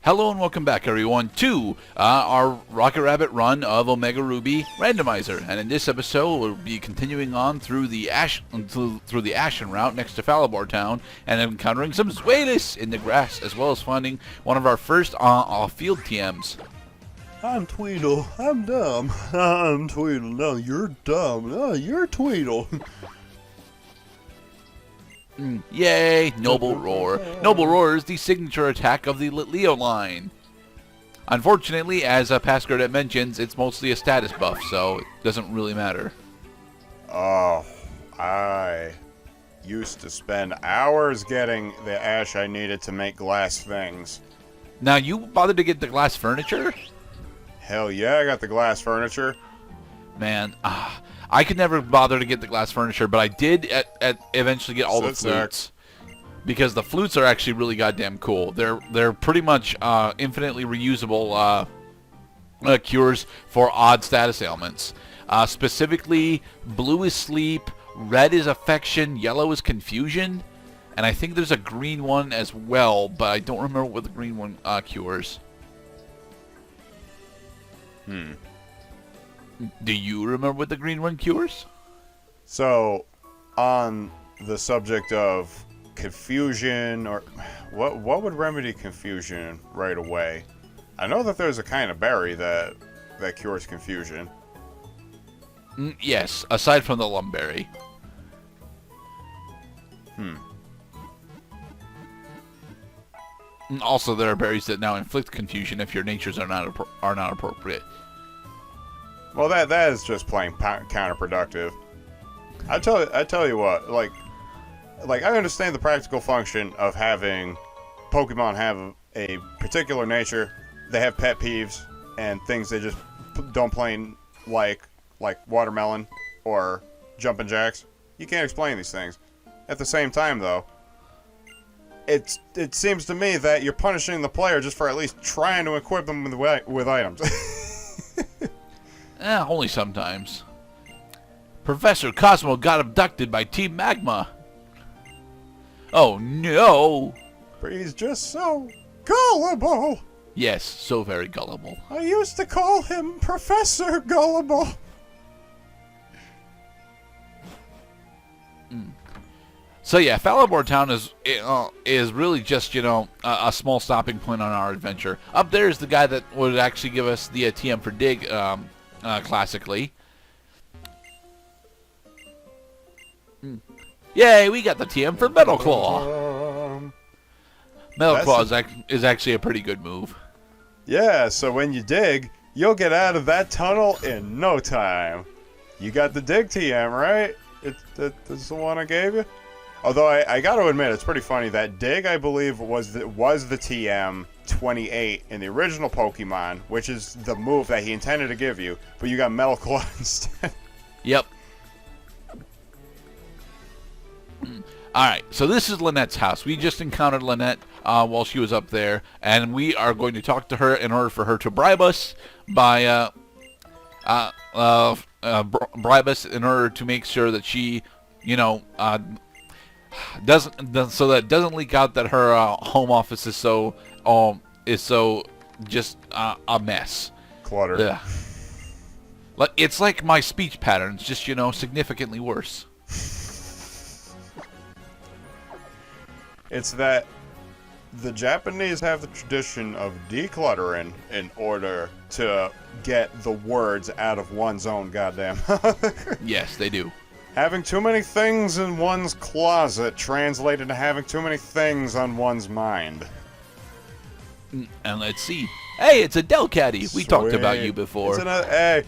Hello and welcome back, everyone, to our Rocket Rabbit run of Omega Ruby Randomizer. And in this episode, we'll be continuing on through the Ashen route next to Falibor Town, and encountering some Zweilous in the grass, as well as finding one of our first field TMs. I'm Tweedle. I'm dumb. I'm Tweedle. No, you're dumb. No, you're Tweedle. Yay! Noble Roar. Noble Roar is the signature attack of the Leo line. Unfortunately, as past Gerdat mentions, it's mostly a status buff, so it doesn't really matter. Oh, I used to spend hours getting the ash I needed to make glass things. Now, you bothered to get the glass furniture? Hell yeah, I got the glass furniture. Man, I could never bother to get the glass furniture, but I did eventually get all the flutes. Because the flutes are actually really goddamn cool. They're pretty much infinitely reusable cures for odd status ailments. Specifically, blue is sleep, red is affection, yellow is confusion, and I think there's a green one as well, but I don't remember what the green one cures. Do you remember what the green one cures? So, on the subject of confusion, or what would remedy confusion right away? I know that there's a kind of berry that cures confusion. Yes, aside from the lumberry. Also, there are berries that now inflict confusion if your natures are not appropriate. Well, that is just plain counterproductive. I tell you what, like I understand the practical function of having Pokemon have a particular nature. They have pet peeves and things they just don't plain like watermelon or jumping jacks. You can't explain these things. At the same time, though, it seems to me that you're punishing the player just for at least trying to equip them with items. Only sometimes. Professor Cosmo got abducted by Team Magma. Oh no! But he's just so gullible. Yes, so very gullible. I used to call him Professor Gullible. So yeah, Falibor Town is really just, a small stopping point on our adventure. Up there is the guy that would actually give us the TM for Dig, classically. Yay, we got the TM for Metal Claw. Metal Claw is actually a pretty good move. Yeah, so when you dig, you'll get out of that tunnel in no time. You got the Dig TM, right? That's the one I gave you? Although I got to admit, it's pretty funny that Dig, I believe, was the TM 28 in the original Pokemon, which is the move that he intended to give you, but you got Metal Claw instead. Yep. Alright, so this is Lynette's house. We just encountered Lynette while she was up there, and we are going to talk to her in order for her to bribe us by bribe us in order to make sure that she, doesn't leak out that her home office is so just a mess. Clutter. Yeah. It's like my speech patterns, just significantly worse. It's that the Japanese have the tradition of decluttering in order to get the words out of one's own goddamn. Yes, they do. Having too many things in one's closet translated to having too many things on one's mind. And let's see. Hey, it's a Delcatty. We talked about you before. It's another. Hey.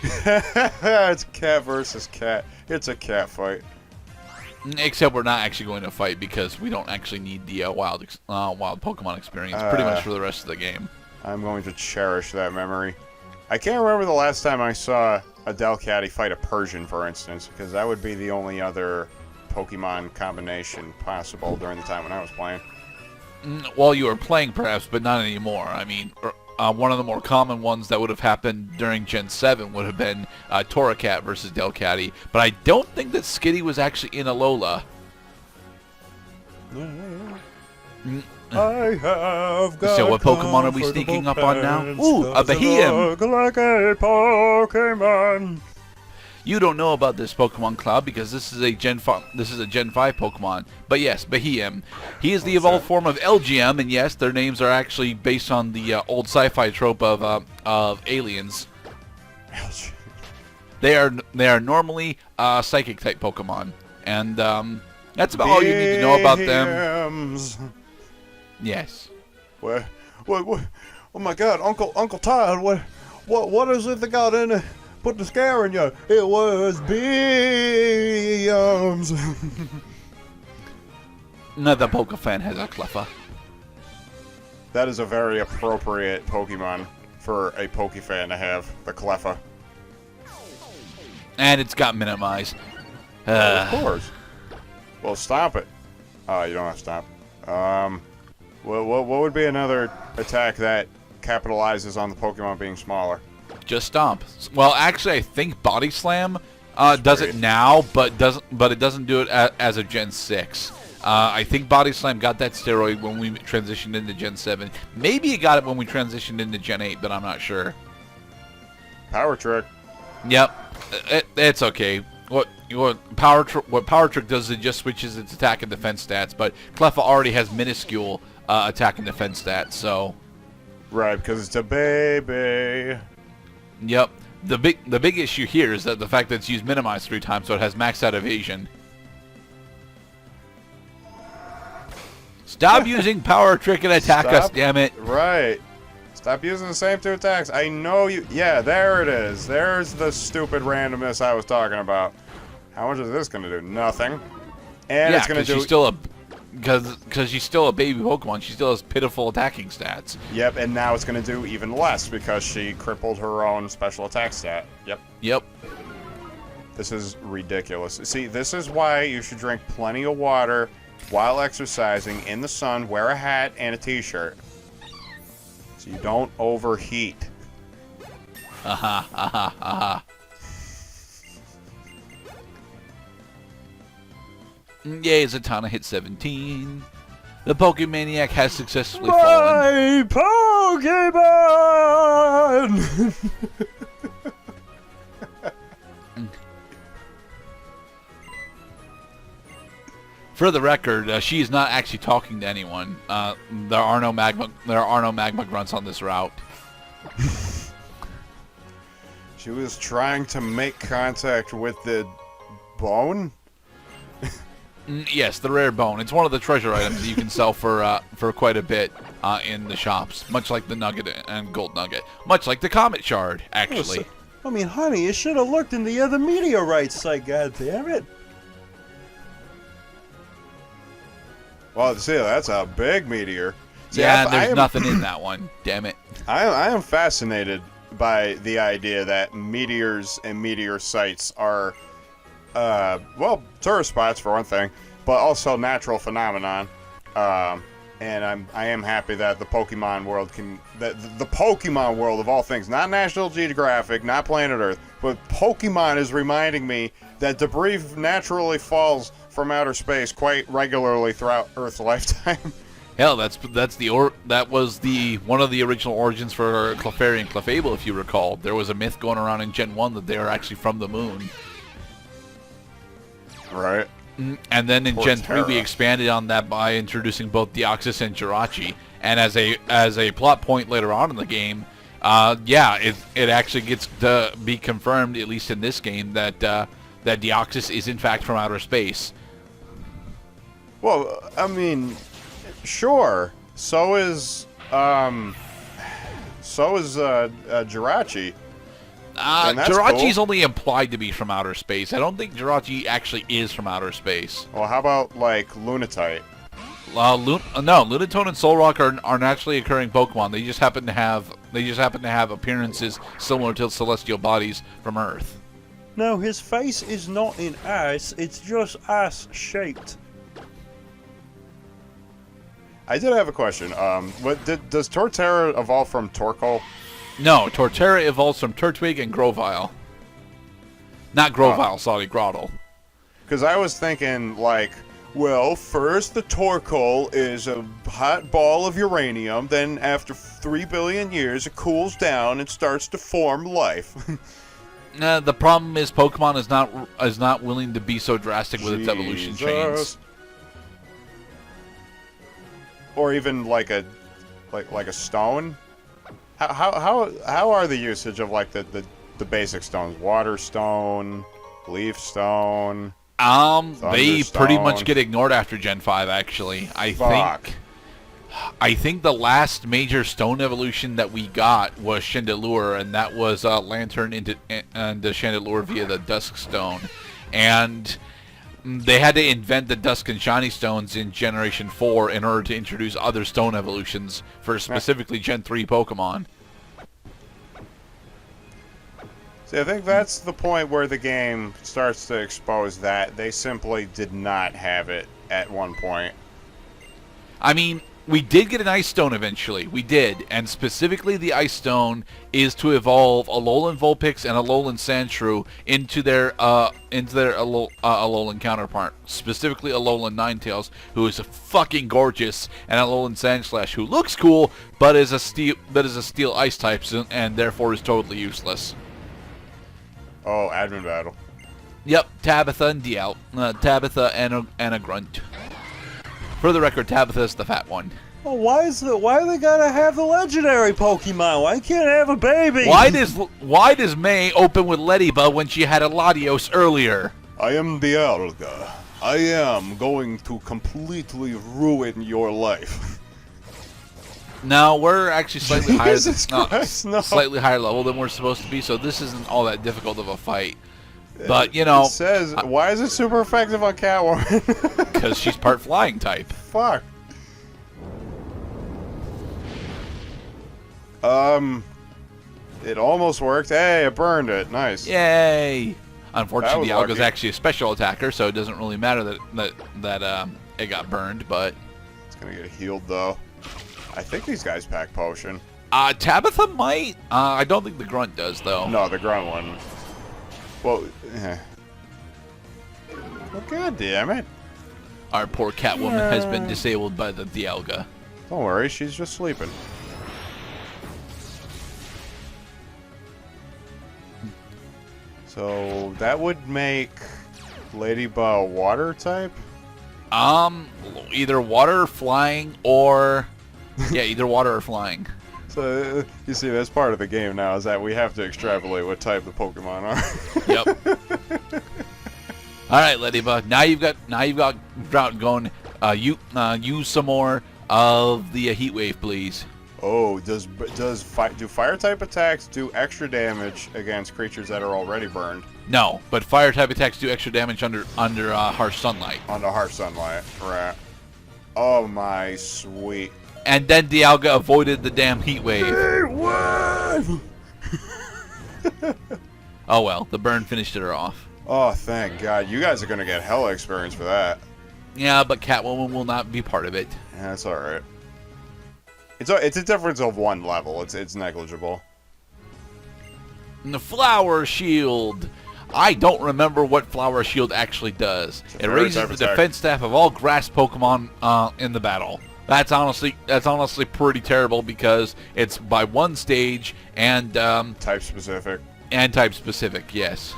It's cat versus cat. It's a cat fight. Except we're not actually going to fight because we don't actually need the wild Pokemon experience pretty much for the rest of the game. I'm going to cherish that memory. I can't remember the last time I saw a Delcatty fight a Persian, for instance, because that would be the only other Pokemon combination possible during the time when I was playing. Well, you were playing perhaps, but not anymore. I mean, one of the more common ones that would have happened during Gen 7 would have been Torracat versus Delcatty, but I don't think that Skitty was actually in Alola. I have got So what Pokemon are we sneaking up on now? Ooh, a Beheeyem! Look like a Pokemon. You don't know about this Pokemon Cloud because this is a Gen 5 Pokemon. But yes, Beheeyem. He is the evolved form of LGM, and yes, their names are actually based on the old sci-fi trope of aliens. They are normally psychic type Pokemon, and that's about all you need to know about them. Yes. What? Oh my God, Uncle Todd, what is it that got in it? Put the scare in you. It was Beams. Another Pokefan has a Cleffa. That is a very appropriate Pokemon for a Pokefan to have, the Cleffa. And it's got minimized. Of course. Well, stop it. Oh, you don't have to stop. What would be another attack that capitalizes on the Pokemon being smaller? Just Stomp. Well, actually, I think Body Slam does it now, but it doesn't do it as of Gen 6. I think Body Slam got that steroid when we transitioned into Gen 7. Maybe it got it when we transitioned into Gen 8, but I'm not sure. Power Trick. Yep, it's okay. What Power Trick does, it just switches its attack and defense stats, but Cleffa already has minuscule attack and defense stats, so. Right, because it's a baby. Yep. The big issue here is that the fact that it's used minimized 3 times, so it has maxed out evasion. Stop using Power Trick and attack us, damn it. Right. Stop using the same 2 attacks. I know you. Yeah, there it is. There's the stupid randomness I was talking about. How much is this going to do? Nothing. And it's going to do. Because she's still a baby Pokemon, she still has pitiful attacking stats. Yep, and now it's going to do even less because she crippled her own special attack stat. Yep. This is ridiculous. See, this is why you should drink plenty of water while exercising in the sun, wear a hat and a t-shirt. So you don't overheat. Yay, Zatanna hit 17. The Pokemaniac has successfully fallen. Pokemon! For the record, she is not actually talking to anyone. There are no magma grunts on this route. She was trying to make contact with the bone. Yes, the rare bone. It's one of the treasure items that you can sell for quite a bit in the shops. Much like the nugget and gold nugget. Much like the comet shard, actually. I mean, honey, you should have looked in the other meteorite site, goddammit. Well, see, that's a big meteor. See, yeah, there's nothing in that one. Damn it. I am fascinated by the idea that meteors and meteor sites are, well, tourist spots for one thing, but also natural phenomenon. And I am happy that the Pokemon world the Pokemon world of all things, not National Geographic, not Planet Earth, but Pokemon is reminding me that debris naturally falls from outer space quite regularly throughout Earth's lifetime. Hell, that was one of the original origins for Clefairy and Clefable, if you recall. There was a myth going around in Gen 1 that they are actually from the moon. Right. And then in Gen 3 we expanded on that by introducing both Deoxys and Jirachi. And as a plot point later on in the game, yeah, it actually gets to be confirmed, at least in this game, that Deoxys is in fact from outer space. Well, I mean, sure. So is Jirachi. Jirachi's cool. only implied to be from outer space. I don't think Jirachi actually is from outer space. Well, how about like Lunatite? No, Lunatone and Solrock are naturally occurring Pokemon. They just happen to have appearances similar to celestial bodies from Earth. No, his face is not in ice. It's just ice-shaped. I did have a question. Does Torterra evolve from Torkoal? No, Torterra evolves from Turtwig and Grovyle. Not Grovyle, sorry, Grotle. Because I was thinking, like, Well, first the Torkoal is a hot ball of uranium, then after 3 billion years it cools down and starts to form life. The problem is Pokemon is not willing to be so drastic with its evolution chains. Or even like a stone. How are the usage of like the basic stones? Water stone, leaf stone. They pretty much get ignored after Gen 5, actually. I think the last major stone evolution that we got was Chandelure, and that was Lantern into Chandelure via the Dusk Stone. And they had to invent the Dusk and Shiny Stones in Generation 4 in order to introduce other stone evolutions for specifically Gen 3 Pokemon. I think that's the point where the game starts to expose that they simply did not have it at one point. I mean, we did get an Ice Stone eventually. We did, and specifically the Ice Stone is to evolve Alolan Vulpix and Alolan Sandshrew into their Alolan counterpart, specifically Alolan Ninetales, who is fucking gorgeous, and Alolan Sandslash, who looks cool, but is a steel ice type, and therefore is totally useless. Oh, admin battle. Yep, Tabitha and Tabitha and a Grunt. For the record, Tabitha's the fat one. Oh, why do they gotta have the legendary Pokemon? Why can't I have a baby? Why does May open with Ladybug when she had a Latios earlier? I am Dialga. I am going to completely ruin your life. No, we're actually slightly higher. Slightly higher level than we're supposed to be, so this isn't all that difficult of a fight. But you know, it says, why is it super effective on Catwoman? Because she's part flying type. Fuck. It almost worked. Hey, I burned it. Nice. Yay! Unfortunately, That was Dialga's lucky. actually a special attacker, so it doesn't really matter that it got burned. But It's gonna get healed though. I think these guys pack potion. Tabitha might. I don't think the Grunt does though. No, the grunt one. Well, well, god damn it. Our poor Catwoman has been disabled by the Dialga. Don't worry, she's just sleeping. So that would make Ladybug water type? Either water, flying, or either water or flying. So you see, that's part of the game now, is that we have to extrapolate what type the Pokemon are. Yep. All right, Ladybug. Now you've got drought going. Use some more of the heat wave, please. Oh, do fire type attacks do extra damage against creatures that are already burned? No, but fire type attacks do extra damage under harsh sunlight. Under harsh sunlight, right? Oh my sweet. And then Dialga avoided the damn heat wave. Oh well, the burn finished her off. Oh, thank God. You guys are going to get hella experience for that. Yeah, but Catwoman will not be part of it. Yeah, that's alright. It's a difference of 1 level. It's negligible. And the Flower Shield. I don't remember what Flower Shield actually does. It raises the defense staff of all grass Pokemon in the battle. That's honestly pretty terrible because it's by 1 stage and Type specific. And type specific, yes.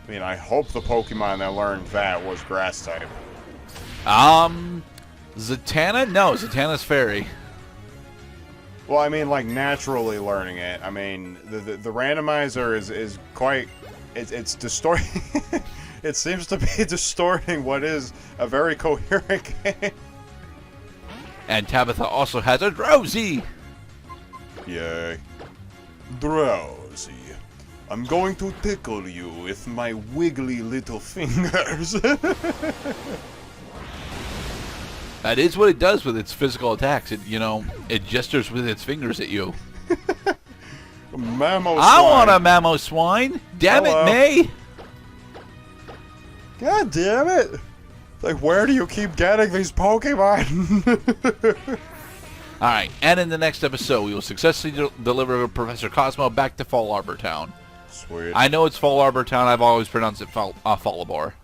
I mean, I hope the Pokemon that learned that was grass type. Zatanna? No, Zatanna's fairy. Well, I mean, like, naturally learning it. I mean, the randomizer is quite... It's distorting... It seems to be distorting what is a very coherent game. And Tabitha also has a Drowsy! Yay. Drowsy. I'm going to tickle you with my wiggly little fingers. That is what it does with its physical attacks. It gestures with its fingers at you. Mammo swine. I want a Mammo swine! Damn Hello. it, May! God damn it! Like, where do you keep getting these Pokemon? Alright, and in the next episode, we will successfully deliver Professor Cosmo back to Fall Arbor Town. Sweet. I know it's Fall Arbor Town, I've always pronounced it Fallabor.